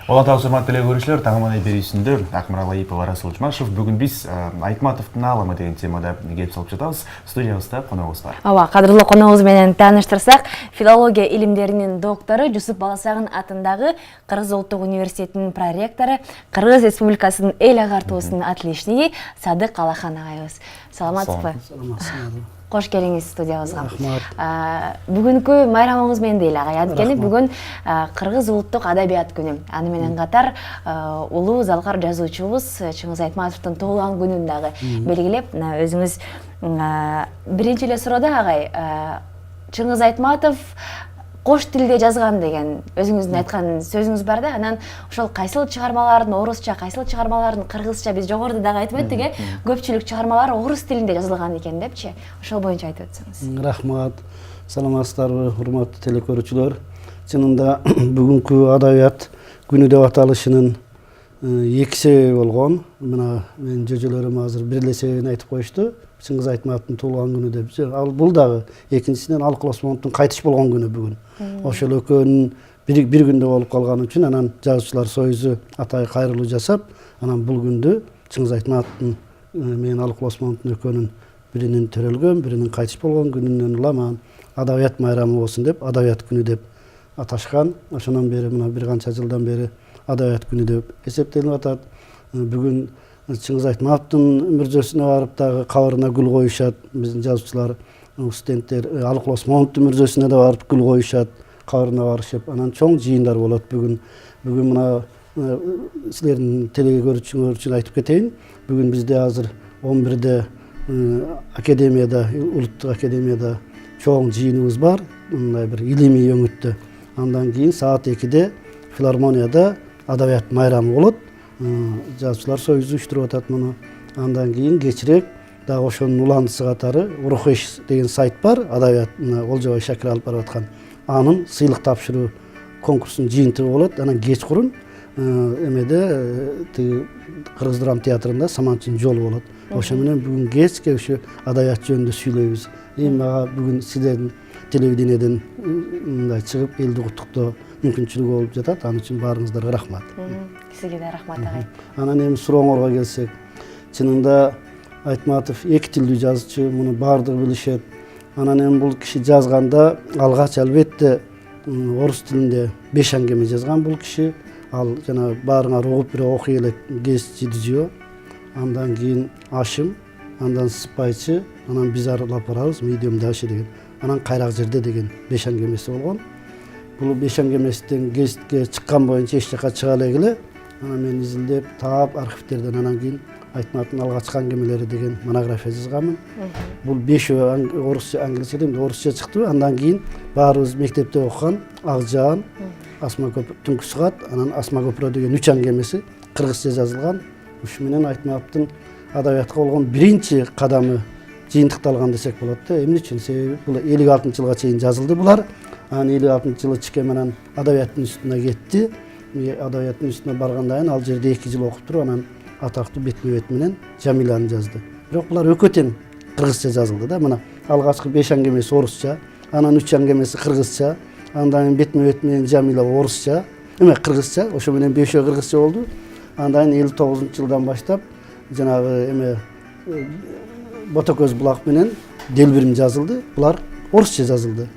Ола таусырмат теле көрүүчүлөр, таңманы берүүсүндөр Акмарал Айыпова, Расул Жмашев. Бүгүн биз Айтматовдун аалымы деген темада кеп салып жатабыз. Студиябызда коногубуз бар. Ооба, кадырлуу коногубуз менен тааныштырсак, филология илимдеринин доктору, Жусуп Баласагын атындагы Кыргыз Улуттук университетинин проректору, Кыргыз Республикасынын эл агартуусунун отличниги Садык Алахан агайыбыз. Саламатсызбы? Саламатсызбы. Кош келиңиз студиябызга. Рахмат. Бүгүнкү майрамыбыз менен дейли агай. Анткени бүгүн Кыргыз улуттук адабият күнү. Аны менен катар улуу залкар жазуучубуз Чыңгыз Айтматовдун туулган күнүн дагы белгилеп, өзүңүз биринчи эле суроодо агай, Чыңгыз Айтматов кош тилде жазган деген өзүңүздүн айткан сөзүңүз бар да. Анан ошол кайсыл чыгармалардын орусча, кайсыл чыгармалардын кыргызча, биз жогоруда дагы айтып өттүк, көпчүлүк чыгармалар орус тилинде жазылган экен депчи. Ошол боюнча айтып өтсөңүз. Рахмат. Саламатсыздарбы, урматтуу телекөрүүчүлөр. Чынында бүгүнкү адабият күнү деп аталышынын эки себеби болгон. Мына менин жөжөлөрүм азыр бир эле себебин айтып коюшту. Чыңгыз Айтматовдун туулган күнү деп. Ал бул дагы экинчисинен Алык Осмоновдун кайтыш болгон күнү бүгүн. Ошол экөөнүн бир күндө болуп калганы үчүн анан жазуучулар союзу атайы кайрылуу жасап, анан бул күндү Чыңгыз Айтматовдун менен Алык Осмоновдун экөөнүн биринин төрөлгөн, биринин кайтыш болгон күнүнөн улам адабият майрамы болсун деп, адабият күнү деп аташкан. Ошондон бери мына бир канча жылдан бери адабият күнү деп эсептелип атат. Бүгүн Чыңгыз Айтматовдун мүрзөсүнө барып дагы кабарына гүл коюшат. Биздин жазуучулар, студенттер Алык Осмоновдун мүрзөсүнө да барып гүл коюшат, кабарына барышып. Анан чоң жыйындар болот бүгүн. Бүгүн мына силердин телекөрүүчүлөр үчүн айтып кетейин. Бүгүн бизде азыр 11-де академияда, улуттук академияда чоң жыйыныбыз бар. Мындай бир илимий өңүттө. Андан кийин саат 2-де филармонияда адабият майрамы болот. Жазуучулар союзу уюштуруп атат муну. Андан кийин кечирээк дагы ошонун уландысы катары Рухеш деген сайт бар, адабият Олжобай Шакир алып барып аткан. Анын сыйлык тапшыруу конкурсунун жыйынтыгы болот. Анан кечкурун эмеде Кыргыз драма театрында Саманчынын жолу болот. Ошо менен бүгүн кечке ушу адабият жөнүндө сүйлөйбүз. Мага бүгүн сиздердин телевидениеден мындай чыгып элди куттуктоо мүмкүнчүлүгү болуп жатат. Ал үчүн баарыңыздарга рахмат. Сизге да рахмат агай. Анан эми сурооңорго келсек, чынында Айтматов эки тилдүү жазуучу, муну баардыгы билишет. Анан эми бул киши жазганда алгач албетте орус тилинде 5 аңгеме жазган бул киши. Ал жана баарыңар угуп бир окуй элек Гезчи Дижио, андан кийин Ашым, андан Сыпайчы, анан Биз аралап барабыз, Медиум Даши деген, анан Кайрак жерде деген 5 аңгемеси болгон. Бул 5 аңгемесинен гезитке чыккан боюнча эч жака чыга элегиле. Анан мен изилдеп, таап архивтерден анан кийин Айтматовдун алгачкы аңгемелери деген монография жазганмын. Бул 5 орусча, англисче дейм, орусча чыкты. Андан кийин баарыбыз мектепте окуган Акжаан, Асма көпүрө, Түнкү Сугат, анан Асма көпүрө деген 3 аңгемеси кыргызча жазылган. Ушу менен Айтматовдун адабиятка болгон биринчи кадамы жыйынтыкталган десек болот да. Эмне үчүн? Себеби бул 56-жылга чейин жазылды булар. Анан 56-жылы чыке менен адабияттын үстүнө кетти. Адабияттын үстүнө баргандан кийин ал жерде 2 жыл окуп туруп, анан атактуу бетме-бет менен Жамиланы жазды. Бирок булар экөө тең кыргызча жазылды да. Мына алгачкы 5 аңгемеси орусча, анан 3 аңгемеси кыргызча, андан бетме-бет менен Жамила орусча, кыргызча, ошо менен 5 кыргызча болду. Андан 59-жылдан баштап жанагы Ботокөз булак менен Делбирим жазылды. Булар орусча жазылды.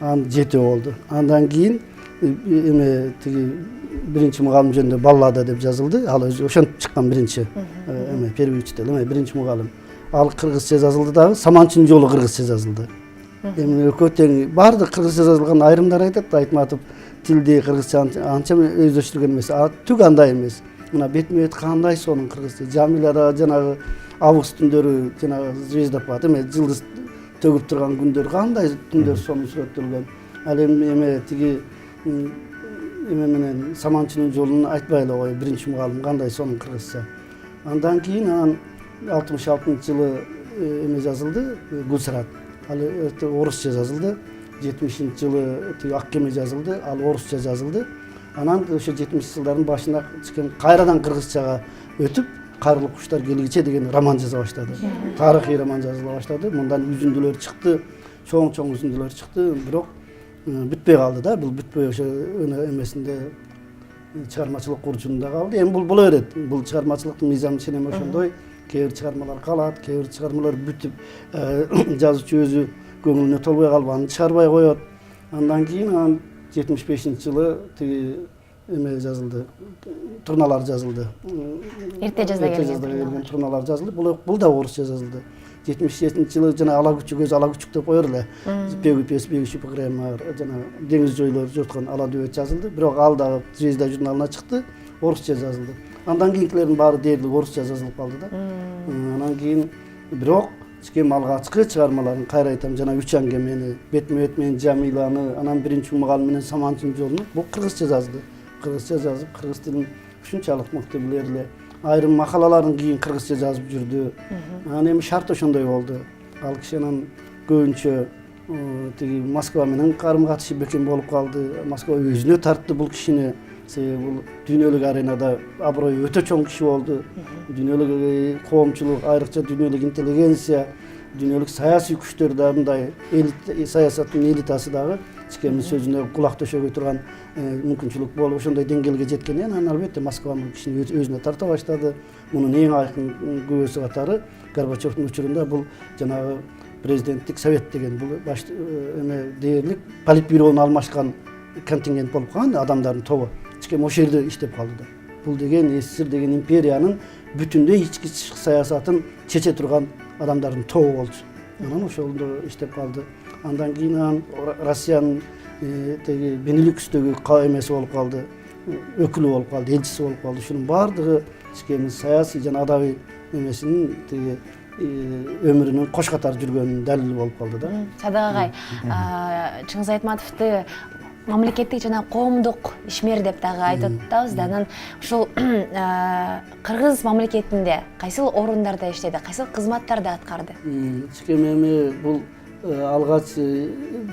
Анан 7 болду. Андан кийин биринчи мугалим жөнүндө баллада деп жазылды. Ал ошентип чыккан биринчи первый учитель, биринчи мугалим. Ал кыргызча жазылды дагы, Саманчынын жолу кыргызча жазылды. Эми экөө тең баардык кыргызча жазылган, айрымдар айтат Айтматов тилди кыргызча анча өздөштүргөн эмес. Түк андай эмес. Мына бетме-бет кандай сонун кыргызча. Жамилада жанагы август түндөрү, жанагы звездопад, жылдыз төгүп турган күндөр, кандай түндөр сонун сүрөттөлгөн. Ал эми тиги менен Саманчынын жолун айтпай эле кой, биринчи мугалим кандай сонун кыргызча. Андан кийин 66-жылы жазылды, Гүлсарат. Ал орусча жазылды. 70-жылы Аккеме жазылды, ал орусча жазылды. Анан ошо 70-жылдардын башында чыккан кайрадан кыргызчага өтүп, Кайрылык куштар келгиче деген роман жаза баштады. Тарыхый роман жазыла баштады. Мындан үзүндүлөр чыкты, чоң үзүндүлөр чыкты, бирок бүтпөй калды да. Бул бүтпөй ошо эмесинде чыгармачылык урчунда калды. Эми бул боло берет. Бул чыгармачылыктын мыйзамы ченем ошондой. Кээ бир чыгармалар калат, кээ бир чыгармалар бүтүп, жазуучу өзү көңүлүнө толбой калып аны чыгарбай коет. Андан кийин 75-жылы тиги эме жазылды, турналар жазылды. Эрте жазда келген турналар жазылды. Бул да орусча жазылды. 77-жылы жана ала күчүк өз ала күчүк деп коер эле. Бегүчү программа жана деңиз жойлор жоткон ала дөбөт жазылды. Бирок ал дагы Звезда журналына чыкты, орусча жазылды. Андан кийинкилердин баары дээрлик орусча жазылып калды да. Анан кийин бирок чекем алгачкы чыгармаларын кайра айтам, жана Үч аңгемени, Бетме-бет менен Жамиланы, анан Биринчи мугалим менен Саманчынын жолуну бул кыргызча жазды. Кыргызча жазып, кыргыз тилин ушунчалык мыкты билер эле. Айрым макалаларын кийин кыргызча жазып жүрдү. Анан эми шарт ошондой болду. Ал киши анан көбүнчө тиги Москва менен карым катышы бекем болуп калды. Москва өзүнө тартты бул кишини. Себеби бул дүйнөлүк аренада аброю өтө чоң киши болду. Дүйнөлүк коомчулук, айрыкча дүйнөлүк интеллигенция, дүйнөлүк саясий күчтөр да мындай саясаттын элитасы дагы чекемдин сөзүнө кулак төшөгөй турган мүмкүнчүлүк болуп ошондой деңгээлге жеткенден анан албетте Москва кишини өзүнө тарта баштады. Мунун эң айкын күбөсү катары Горбачевдун учурунда бул жанагы президенттик совет деген бул эме дээрлик политбюрону алмашкан контингент болуп калган адамдардын тобу. Чекем ошол жерде иштеп калды да. Бул деген СССР деген империянын бүтүндөй ички саясатын чече турган адамдардын тобу болчу. Анан ошолдо иштеп калды. Андан кийин Россиянын теги Бенилюкстөгү эмеси болуп калды, өкүлү болуп калды, элчиси болуп калды. Ушунун баардыгы чекемдин саясий жана адабий эмесинин теги өмүрүнүн кош катар жүргөнүнүн далили болуп калды да. Садык агай, Чыңгыз Айтматовду мамлекеттик жана коомдук ишмер деп дагы айтып атабыз да. Анан ушул кыргыз мамлекетинде кайсыл орундарда иштеди, кайсыл кызматтарды аткарды? Чекем эми бул алгач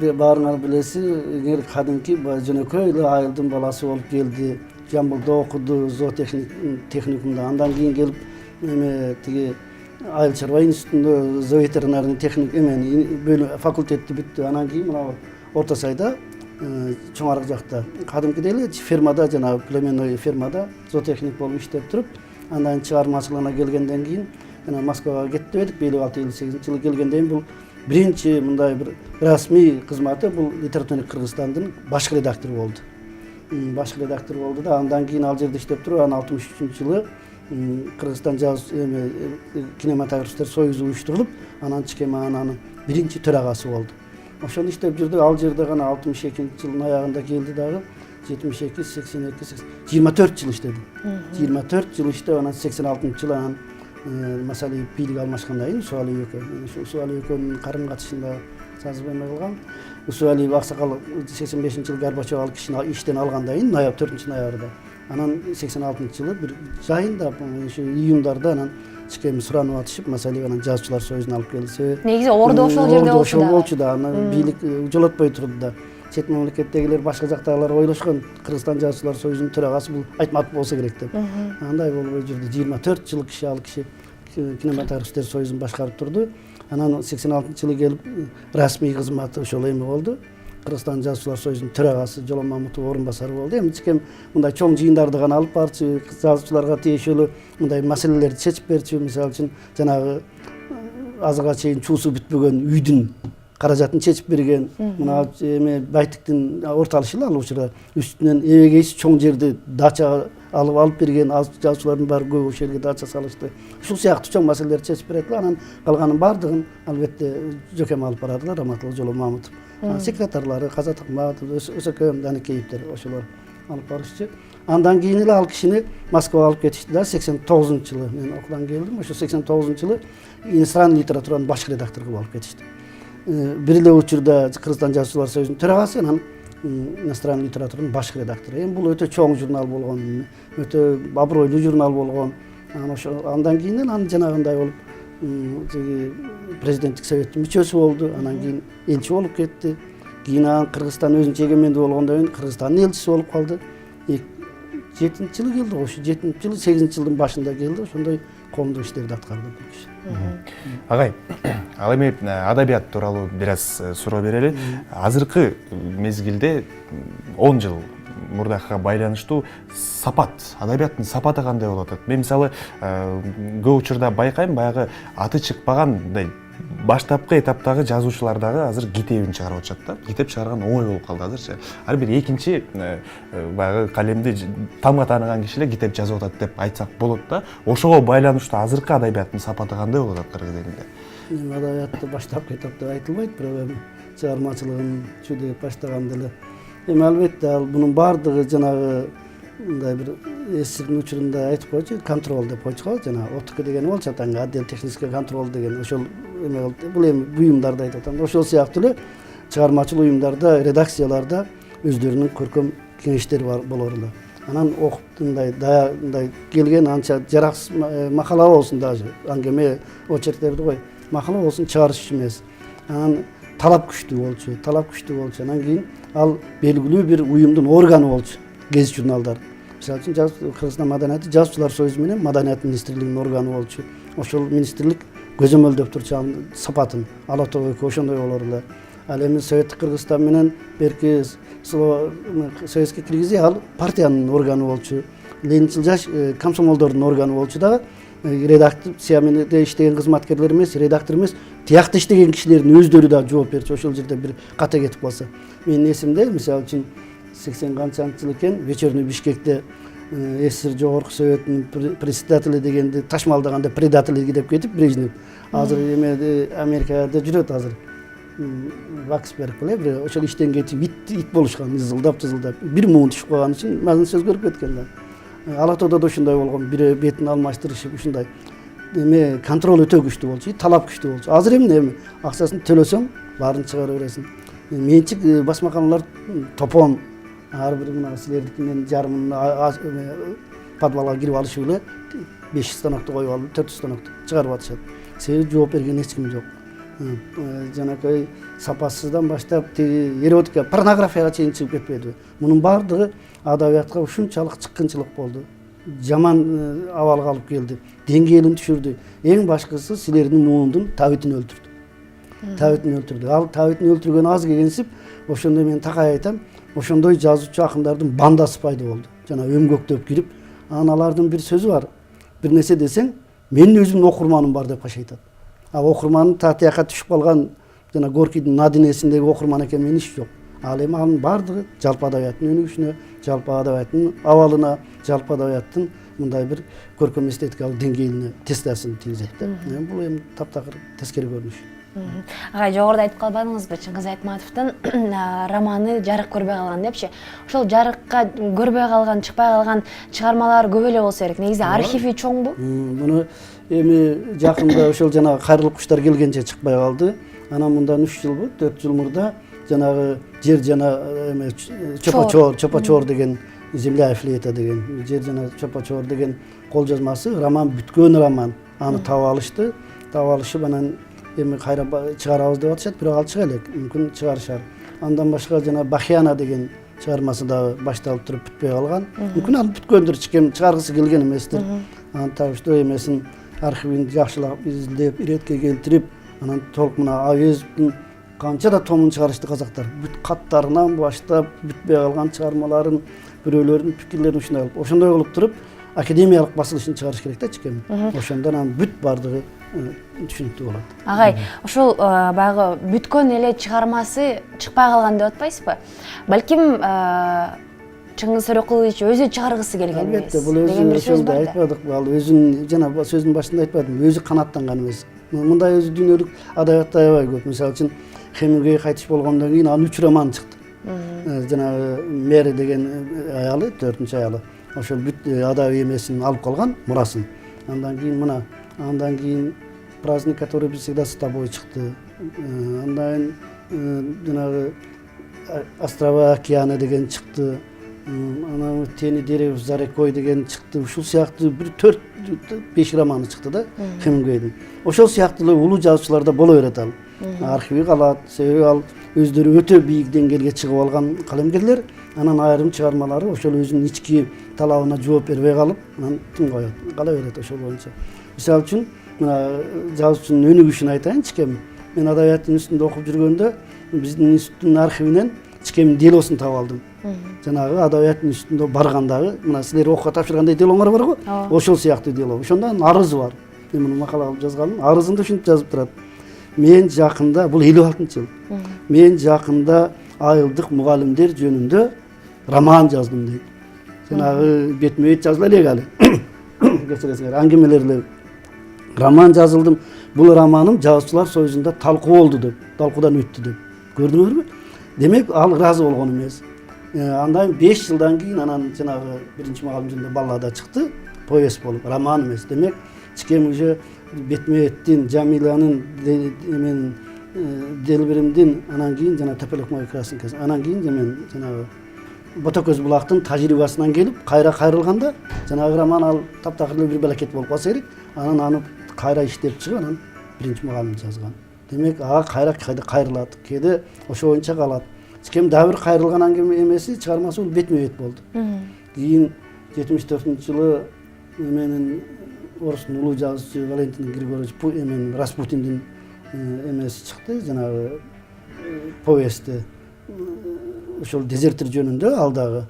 баарыңар билесиз, эгер кадимки жөнөкөй эле айылдын баласы болуп келди, Жамбылда окуду, зоотехникумда, андан кийин келип эме тиги айыл чарба институтунда зооветеринарный техник эмени факультетти бүттү. Анан кийин мына Орто Сайда чоңарак жакта кадимкидей эле фермада, жана племенной фермада зоотехник болуп иштеп туруп, андан чыгармачылыгына келгенден кийин жана Москвага кетти дедик. 56-58-жылы келгенден бул биринчи мындай бир расмий кызматы бул Литературный Кыргызстандын башкы редактору болду. Башкы редактор болду да, андан кийин ал жерде иштеп туруп, анан 63-жылы Кыргызстан кинематографисттер союзу уюштурулуп, анан чекем анын биринчи төрагасы болду. Ошону иштеп жүрдү. Ал жерде гана 62-жылдын аягында келди дагы. 72, 82, 24 жыл иштеди. 24 жыл иштеп, анан 86-жылы анан Масалиев бийлик алмашкандан кийин Усуалиев экөө. Усуалиев экөөнүн карым катышында жазып эме кылган. Усуалиев аксакал 85-жылы Горбачев ал кишини иштен алгандан кийин 4-ноябрда. Анан 86-жылы бир жайында ушу июндарда анан чекем суранып атышып, Масалиев анан жазуучулар союзуна алып келди. Негизи ордо ошол жерде болчу да. Анан бийлик жолотпой турду да. Чет мамлекеттегилер, башка жактагылар ойлошкон, Кыргызстан жазуучулар союзунун төрагасы бул Айтматов болсо керек деп. Андай болбой жүрдү. 24 жыл киши ал киши кинематографисттер союзун башкарып турду. Анан 86-жылы келип расмий кызматы ошол эме болду. Кыргызстан жазуучулар союзунун төрагасы Жолон Мамутов орун басары болду. Эми чекем мындай чоң жыйындарды гана алып барчу, жазуучуларга тиешелүү мындай маселелерди чечип берчү. Мисалы үчүн жанагы азырга чейин чуусу бүтпөгөн үйдүн каражатын чечип берген. Мына эме Байтиктин орталышы ал учурда үстүнөн эбегейси чоң жерди дача алып берген, жазуучулардын баары көп ошол жерге дача салышты. Ушул сыяктуу чоң маселелерди чечип берет. Анан калганын баардыгын албетте жөкем алып барады, Раматылык Жолон Мамутов. Секретарлары Казат Акматов, Өсөкөм, Даникеевтер ошолор алып барышчы. Андан кийин эле ал кишини Москвага алып кетишти да. 89-жылы мен окуудан келдим. Ошо 89-жылы иностранный литературанын башкы редактору алып кетишти. Бир эле учурда Кыргызстан жазуучулар союзунун төрагасы, анан иностранный литературанын башкы редактору. Эми бул өтө чоң журнал болгон, өтө абройлуу журнал болгон. Андан кийин анан жанагындай болуп президенттик советтин мүчөсү болду. Анан кийин элчи болуп кетти. Кийин анан Кыргызстан өзүнүн эгемендүү болгондон кийин Кыргызстандын элчиси болуп калды. 7-жылы келди, ошо 7-жылы 8-жылдын башында келди. Ошондой коомдук иштерди аткарды бул киши. Агай, ал эми адабият тууралуу бир аз суроо берели. Азыркы мезгилде 10 жыл мурдакыга байланыштуу сапат, адабияттын сапаты кандай болуп атат? Мен мисалы көп учурда байкайм, баягы аты чыкпаган мындай баштапкы этаптагы жазуучулар дагы азыр китебин чыгарып атышат да. Китеп чыгарган оңой болуп калды азырчы. Ар бир экинчи баягы калемди тамга тааныган киши эле китеп жазып атат деп айтсак болот да. Ошого байланыштуу азыркы адабияттын сапаты кандай болуп атат кыргыз элинде? Адабиятты баштапкы этапта айтылбайт, бирок чыгармачылыгын чүдеп баштаганда эле. Албетте ал бунун баардыгы жанагы мындай бир эсирдин учурунда айтып койчу, контроль деп койчу го, жана ОТК деген болчу атаңга, отдел технический контроль деген, ошол эме бул эми буюмдарды айтып атам. Ошол сыяктуу эле чыгармачыл уюмдарда, редакцияларда өздөрүнүн көркөм кеңештери болор эле. Анан окуп мындай келген анча жараксыз макала болсун, даже аңгеме очерктерди кой, макала болсун чыгарыш эмес. Анан талап күчтүү болчу. Анан кийин ал белгилүү бир уюмдун органы болчу, гезит журналдар. Мисалы үчүн Кыргызстан маданияты жазуучулар союзу менен Маданият министрлигинин органы болчу. Ошол министрлик көзөмөлдөп турчу сапатын. Ала Тоо экөө ошондой болор эле. Ал эми Советтик Кыргызстан менен берки Советский Киргизия ал партиянын органы болчу. Ленинчил жаш комсомолдордун органы болчу дагы. Редакция менен иштеген кызматкерлер эмес, редактор эмес, тиякта иштеген кишилердин өздөрү да жооп берчү. Ошол жерде бир ката кетип калса. Менин эсимде, мисалы үчүн 80 канчанчы жыл экен, вечерний Бишкекте СССР жогорку советтин председатели дегенди ташмалдаганда предатели деп кетип Брежнев. Азыр эме Америкада жүрөт азыр. Ваксберг беле, ошол иштен кетип ит болушкан, ызылдап. Бир муун түшүп калган үчүн мазын сөз көрүп кеткен да. Ала Тоодо да ошондой болгон, бир бетин алмаштырышып ушундай. Эме контроль өтө күчтүү болчу, талап күчтүү болчу. Азыр эми акчасын төлөсөң, баарын чыгара бересиң. Менчик басмаканалар топон, ар бир мына силердикинен жарымын подвалга кирип алышып эле 500 станокто коюп алып, 400 станокто чыгарып атышат. Себеби жооп берген эч ким жок. Жанакай сапасыздан баштап эротика, порнографияга чейин чыгып кетпедиби? Мунун баардыгы адабиятка ушунчалык чыккынчылык болду. Жаман абалга алып келди. Деңгээлин түшүрдү. Эң башкысы силердин муундун табитин өлтүрдү. Ал табитин өлтүргөн аз кегенсип, ошондо мен такай айтам, ошондой жазуучу акындардын бандасы пайда болду. Жана өмгөктөп кирип, алардын бир сөзү бар. Бир нерсе десең, менин өзүмдүн окурманым бар деп кашайтат. Ал окурманын татыякка түшүп калган, жана Горкийдин Надинесиндеги окурман экен, менин иш жок. Ал эми анын баардыгы жалпы адабияттын өнүгүшүнө, жалпы адабияттын абалына, жалпы адабияттын мындай бир көркөм эстетикалык деңгээлине тез таасирин тийгизет. Бул эми таптакыр тескери көрүнүш. Агай, жогоруда айтып калбадыңызбы, Чыңгыз Айтматовдун романы жарык көрбөй калган депчи. Ошол жарыкка көрбөй калган, чыкпай калган чыгармалар көп эле болсо керек. Негизи архиви чоңбу? Муну эми жакында ошол жана кайрылык куштар келгенче чыкпай калды. Анан мындан 3 жылбы, 4 жыл мурда жанагы жер жана эме Чопа-Чор деген Земля флейта деген жер жана Чопа-Чор деген кол жазмасы роман, бүткөн роман. Аны таап алышты. Таап алышып анан эми кайра чыгарабыз деп атышат, бирок ал чыга элек, мүмкүн чыгарышар. Андан башка жана Бахияна деген чыгармасы да башталып туруп бүтпөй калган. Мүмкүн ал бүткөндүр, чыкем чыгаргысы келген эместир. Анан табыштуу эмесин архивин жакшылап изилдеп, иретке келтирип, анан толук мына Авезовдун канча да томун чыгарышты казактар. Бүт каттарынан баштап бүтпөй калган чыгармаларын, бирөөлөрдүн пикирлерин ушундай кылып, ошондой кылып туруп академиялык басылышын чыгарыш керек да чыкем. Ошондон анан бүт бардыгы түшүнүктүү болот. Агай, ошол баягы бүткөн эле чыгармасы чыкпай калган деп атпайсызбы? Балким Чыңгыз Сөрөкулович өзү чыгаргысы келген эмес. Албетте, бул өзү ошолду айтпадык, ал өзүн жана сөздүн башында айтпадым, өзү канааттанган эмес. Мындай өзү дүйнөлүк адабиятта аябай көп. Мисалы үчүн Хемингуэй кайтыш болгондон кийин анын 3 романы чыкты. Жана Мэри деген аялы, 4-нчү аялы, ошол бүт адабий эмесин алып калган, мурасын. Андан кийин Праздник, который всегда с тобой чыкты. Андан жанагы Острова океана деген чыкты. Анан Тени деревьев за рекой деген чыкты. Ушул сыяктуу бир 4-5 романы чыкты да Хемингуэйдин. Ошол сыяктуу улуу жазуучуларда боло берет ал. Архиви калат, себеби ал өздөрү өтө бийик деңгээлге чыгып алган калемгерлер. Анан айрым чыгармалары ошол өзүнүн ички талабына жооп бербей калып, анан тим коет, кала берет ошол боюнча. Мисалы үчүн мына жазуучунун өнүгүшүн айтайынчы кем. Мен адабияттын институтунда окуп жүргөндө биздин институттун архивинен чикем делосун таап алдым. Жанагы адабияттын үстүндө баргандагы, мына силер окууга тапшыргандай делоңор бар го, ошол сыяктуу дело. Ошондон арызы бар. Мен муну макала кылып жазганым, арызында ушинтип жазып турат. Мен жакында, бул 56-жыл. Мен жакында айылдык мугалимдер жөнүндө роман жаздым дейт. Жанагы бетме-бет жазыла элек али. Кечиресиңер, аңгемелер роман жазылдым. Бул романым жазуучулар союзунда талкуу болду деп, талкуудан өттү деп. Көрдүңөрбү? Демек ал ыраазы болгон эмес. Андан 5 жылдан кийин анан жанагы биринчи мугалим жөнүндө баллада чыкты, повесть болуп, роман эмес. Демек чикем уже бетме-беттин, Жамиланын, мен Делберимдин, анан кийин жана Тепелек Майкрасын кез. Анан кийин мен жанагы Ботокөз булактын тажрыйбасынан келип, кайра кайрылганда, жанагы роман ал таптакыр бир белекет болуп калса керек. Анан аны кайра иштеп чыгып, анан биринчи мугалим жазган. Демек ага кайра кайрылат, кээде ошо боюнча калат. Чикем дагы бир кайрылган аңгеме эмеси, чыгармасы бул бетме-бет болду. Кийин 74-жылы менин орустун улуу жазуучу Валентин Григорьевич Распутиндин эмеси чыкты, жанагы повести. Ошол дезертир жөнүндө ал дагы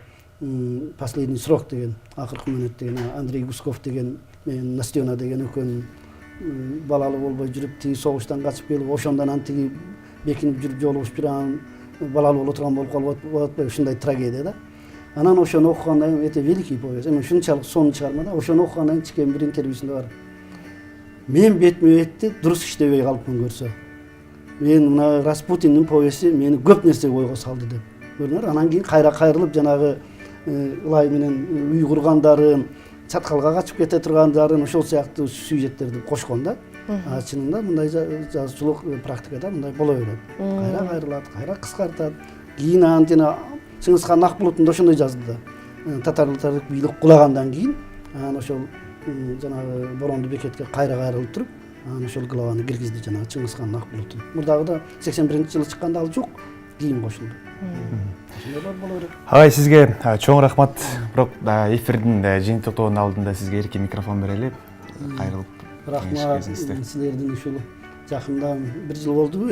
последний срок деген, акыркы мөөнөт деген, Андрей Гусков деген, мен Настена деген экөөнүн балалуу болбой жүрүп, тиги согуштан качып келип, ошондон анан тиги бекинип жүрүп жолугушуп жүргөн балалуу боло турган болуп калып атпайбы, ушундай трагедия да. Анан ошону окугандан кийин, это великий повесть. Эми ушунчалык сонун чыгарма да. Ошону окугандан кийин чикем бир интервьюсунда бар. Мен бетме-бетти дурус иштебей калыпмын көрсө. Мен мына Распутиндин повести мени көп нерсе ойго салды деп. Көрдүңөр, анан кийин кайра кайрылып жанагы ылай менен үй кургандарын, чаткалга качып кете тургандарын, ошол сыяктуу сюжеттерди кошкон да. Чынында мындай жазуучулук практикада мындай боло берет. Кайра кайрылат, кайра кыскартат. Кийин анан жана Чыңгызхан Акбулуттун да ошондой жазды да. Татарлык бийлик кулагандан кийин анан ошол жанагы боронду бекетке кайра кайрылып туруп, анан ошол главаны киргизди жанагы Чыңгызхан Акбулуттун. Мурдагыда 81-жылы чыкканда ал жок, кийин кошулду. Ошондой боло берет. Агай, сизге чоң рахмат. Бирок эфирдин жыйынтыктоонун алдында сизге эркин микрофон берели. Кайрылып. Рахмат, силердин ушул жакында 1 жыл болдубу,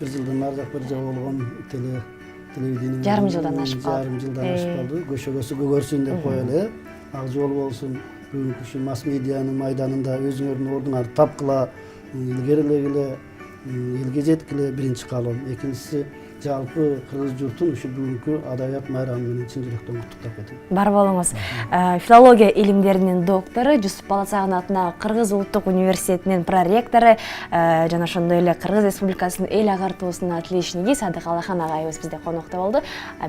Бир жылдан ары жак бир жыл болгон телевидение. Жарым жылдан ашып калды. Жарым жылдан ашып калды. Көшөгөсү көгөрсүн деп коелу, Ак жол болсун. Бүгүнкү ушу масс медианын майданында өзүңөрдүн ордуңарды тапкыла, илгерилегиле, элге жеткиле, биринчи каалоом. Экинчиси, жалпы кыргыз журтун ушу бүгүнкү адабият майрамы менен чын жүрөктөн куттуктап кетем. Бар болуңуз. Филология илимдеринин доктору, Жусуп Баласагын атына Кыргыз улуттук университетинин проректору жана ошондой эле Кыргыз Республикасынын эл агартуусунун отличниги Садык Алахан агайыбыз бизде конокто болду.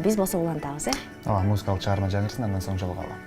Биз болсо улантабыз, Музыкалык чыгарма жаңырсын, андан соң жолугалы.